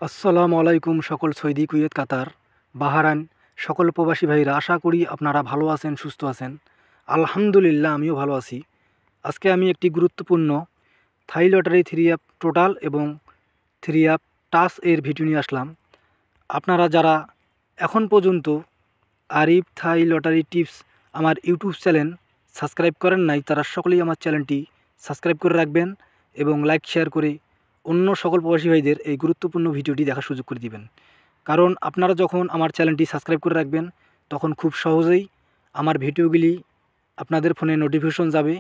আসসালামু আলাইকুম সকল সৌদি, কুয়েত, কাতার, বাহারাইন সকল প্রবাসী ভাইরা, আশা করি আপনারা ভালো আছেন, সুস্থ আছেন। আলহামদুলিল্লাহ, আমিও ভালো আছি। আজকে আমি একটি গুরুত্বপূর্ণ থাই লটারি 3 অ্যাপ টোটাল এবং 3 অ্যাপ টাস এর ভিডিও নিয়ে আসলাম। আপনারা যারা এখন পর্যন্ত আরিফ থাই লটারি টিপস আমার ইউটিউব চ্যানেল সাবস্ক্রাইব করেন নাই, তারা সকলেই আমার চ্যানেলটি সাবস্ক্রাইব করে রাখবেন এবং লাইক শেয়ার করে অন্য সকল প্রবাসী ভাইদের এই গুরুত্বপূর্ণ ভিডিওটি দেখার সুযোগ করে দিবেন। কারণ আপনারা যখন আমার চ্যানেলটি সাবস্ক্রাইব করে রাখবেন, তখন খুব সহজেই আমার ভিডিওগুলি আপনাদের ফোনে নোটিফিকেশন যাবে।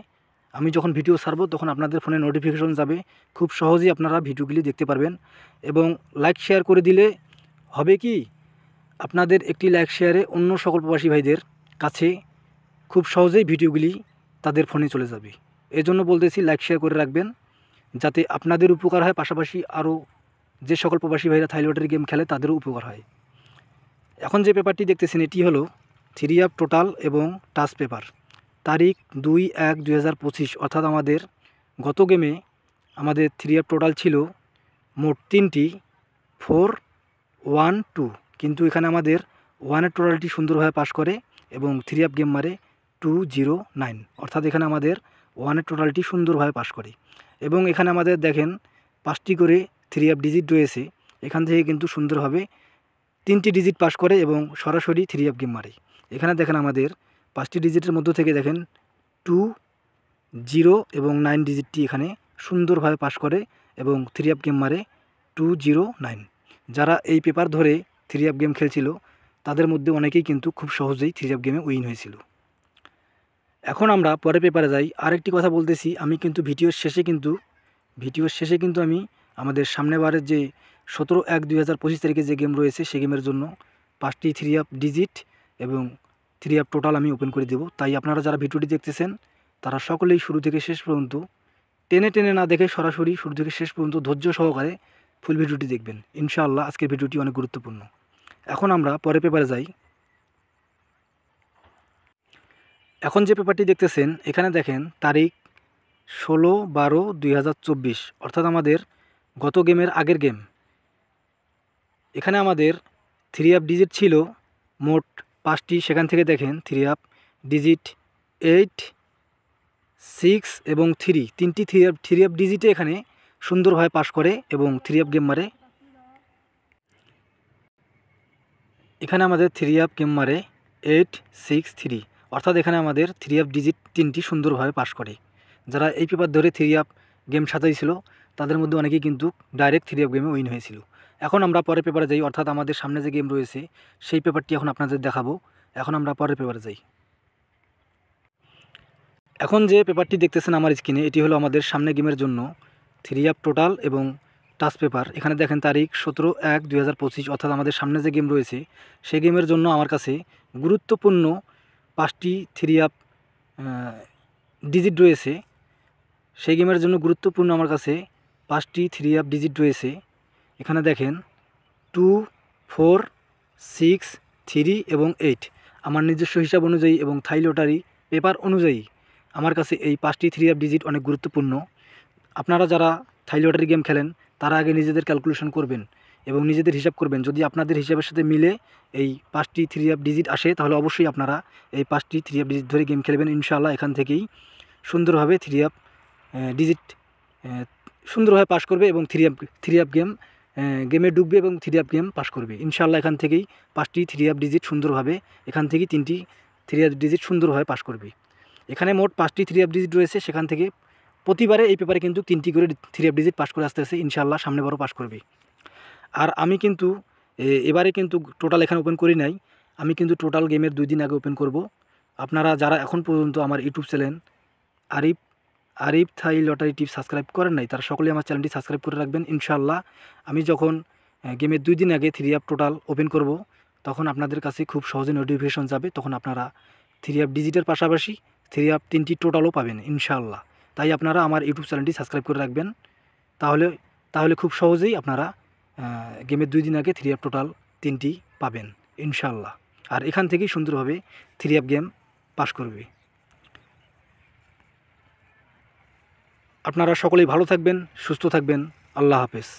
আমি যখন ভিডিও ছাড়ব তখন আপনাদের ফোনে নোটিফিকেশন যাবে, খুব সহজেই আপনারা ভিডিওগুলি দেখতে পারবেন। এবং লাইক শেয়ার করে দিলে হবে কি, আপনাদের একটি লাইক শেয়ারে অন্য সকল প্রবাসী ভাইদের কাছে খুব সহজেই ভিডিওগুলি তাদের ফোনে চলে যাবে। এজন্য বলতেছি, লাইক শেয়ার করে রাখবেন যাতে আপনাদের উপকার হয়, পাশাপাশি আরও যে সকল প্রবাসী ভাইরা থাই লটারি গেম খেলে তাদেরও উপকার হয়। এখন যে পেপারটি দেখতেছেন এটি হলো 3 অ্যাপ টোটাল এবং টাচ পেপার। তারিখ 2/1/2025, অর্থাৎ আমাদের গত গেমে আমাদের 3 অ্যাপ টোটাল ছিল মোট 3টি, 4, 1, 2, কিন্তু এখানে আমাদের 1-এর টোটালটি সুন্দরভাবে পাস করে এবং 3 অ্যাপ গেম মারে 209, অর্থাৎ এখানে আমাদের 1-এর টোটালটি সুন্দরভাবে পাস করে। এবং এখানে আমাদের দেখেন 5টি করে 3 অ্যাপ ডিজিট রয়েছে, এখান থেকে কিন্তু সুন্দরভাবে 3টি ডিজিট পাস করে এবং সরাসরি 3 অ্যাপ গেম মারে। এখানে দেখেন আমাদের 5টি ডিজিটের মধ্য থেকে দেখেন 2, 0 এবং 9 ডিজিটটি এখানে সুন্দরভাবে পাস করে এবং 3 অ্যাপ গেম মারে 209। যারা এই পেপার ধরে 3 অ্যাপ গেম খেলছিল তাদের মধ্যে অনেকেই কিন্তু খুব সহজেই 3 অ্যাপ গেমে উইন হয়েছিল। এখন আমরা পরের পেপারে যাই। আরেকটি কথা বলতেছি, আমি কিন্তু ভিডিওর শেষে কিন্তু আমি আমাদের সামনেবারের যে 17/1/2025 তারিখে যে গেম রয়েছে সেই গেমের জন্য 5টি 3 অ্যাপ ডিজিট এবং 3 অ্যাপ টোটাল আমি ওপেন করে দেব। তাই আপনারা যারা ভিডিওটি দেখতেছেন তারা সকলেই শুরু থেকে শেষ পর্যন্ত টেনে টেনে না দেখে সরাসরি শুরু থেকে শেষ পর্যন্ত ধৈর্য সহকারে ফুল ভিডিওটি দেখবেন। ইনশাআল্লাহ আজকের ভিডিওটি অনেক গুরুত্বপূর্ণ। এখন আমরা পরের পেপারে যাই। এখন যে পেপারটি দেখতেছেন এখানে দেখেন তারিখ 16/12/2024, অর্থাৎ আমাদের গত গেমের আগের গেম। এখানে আমাদের 3 অ্যাপ ডিজিট ছিল মোট 5টি, সেখান থেকে দেখেন 3 অ্যাপ ডিজিট 8, 6 এবং 3, 3টি 3 অ্যাপ ডিজিটে এখানে সুন্দরভাবে পাস করে এবং 3 অ্যাপ গেম মারে। এখানে আমাদের 3 অ্যাপ গেম মারে 8, 6, 3, অর্থাৎ এখানে আমাদের 3 অ্যাপ ডিজিট 3টি সুন্দরভাবে পাস করে। যারা এই পেপার ধরে 3 অ্যাপ গেম সাজাইছিল তাদের মধ্যে অনেকেই কিন্তু ডাইরেক্ট 3 অ্যাপ গেমে উইন হয়েছিল। এখন আমরা পরের পেপারে যাই, অর্থাৎ আমাদের সামনে যে গেম রয়েছে সেই পেপারটি এখন আপনাদের দেখাবো। এখন আমরা পরের পেপারে যাই। এখন যে পেপারটি দেখতেছেন আমার স্ক্রিনে এটি হলো আমাদের সামনে গেমের জন্য 3 অ্যাপ টোটাল এবং টাচ পেপার। এখানে দেখেন তারিখ 17/1/2025, অর্থাৎ আমাদের সামনে যে গেম রয়েছে সেই গেমের জন্য আমার কাছে গুরুত্বপূর্ণ 5টি 3 অ্যাপ ডিজিট রয়েছে। সেই গেমের জন্য গুরুত্বপূর্ণ আমার কাছে 5টি 3 অ্যাপ ডিজিট রয়েছে। এখানে দেখেন 2, 4, 6, 3 এবং 8। আমার নিজস্ব হিসাব অনুযায়ী এবং থাই লটারি পেপার অনুযায়ী আমার কাছে এই 5টি 3 অ্যাপ ডিজিট অনেক গুরুত্বপূর্ণ। আপনারা যারা থাই লটারি গেম খেলেন তারা আগে নিজেদের ক্যালকুলেশন করবেন এবং নিজেদের হিসাব করবেন। যদি আপনাদের হিসাবের সাথে মিলে এই 5টি 3 অ্যাপ ডিজিট আসে তাহলে অবশ্যই আপনারা এই 5টি 3 অ্যাপ ডিজিট ধরে গেম খেলবেন। ইনশাআল্লাহ এখান থেকেই সুন্দরভাবে 3 অ্যাপ ডিজিট সুন্দরভাবে পাস করবে এবং 3 অ্যাপ গেমে ঢুকবে এবং 3 অ্যাপ গেম পাস করবে। ইনশাআল্লাহ এখান থেকেই 5টি 3 অ্যাপ ডিজিট সুন্দরভাবে, এখান থেকেই 3টি 3 অ্যাপ ডিজিট সুন্দরভাবে পাস করবে। এখানে মোট 5টি 3 অ্যাপ ডিজিট রয়েছে, সেখান থেকে প্রতিবারে এই পেপারে কিন্তু 3টি করে 3 অ্যাপ ডিজিট পাস করে আসতেছে। ইনশাআল্লাহ সামনেবারও পাস করবে। আর আমি কিন্তু এবারে কিন্তু টোটাল এখানে ওপেন করি নাই, আমি কিন্তু টোটাল গেমের 2 দিন আগে ওপেন করব। আপনারা যারা এখন পর্যন্ত আমার ইউটিউব চ্যানেল আরিফ থাই লটারি টিপস সাবস্ক্রাইব করেন নাই তারা সকলেই আমার চ্যানেলটি সাবস্ক্রাইব করে রাখবেন। ইনশাআল্লাহ আমি যখন গেমের 2 দিন আগে 3 অ্যাপ টোটাল ওপেন করব তখন আপনাদের কাছে খুব সহজে নোটিফিকেশন যাবে, তখন আপনারা 3 অ্যাপ ডিজিটের পাশাপাশি 3 অ্যাপ 3টি টোটালও পাবেন ইনশাআল্লাহ। তাই আপনারা আমার ইউটিউব চ্যানেলটি সাবস্ক্রাইব করে রাখবেন, তাহলে খুব সহজেই আপনারা গেমের 2 দিন আগে 3 অ্যাপ টোটাল 3টি পাবেন ইনশাআল্লাহ। আর এখান থেকেই সুন্দরভাবে 3 অ্যাপ গেম পাস করবে। আপনারা সকলেই ভালো থাকবেন, সুস্থ থাকবেন। আল্লাহ হাফেজ।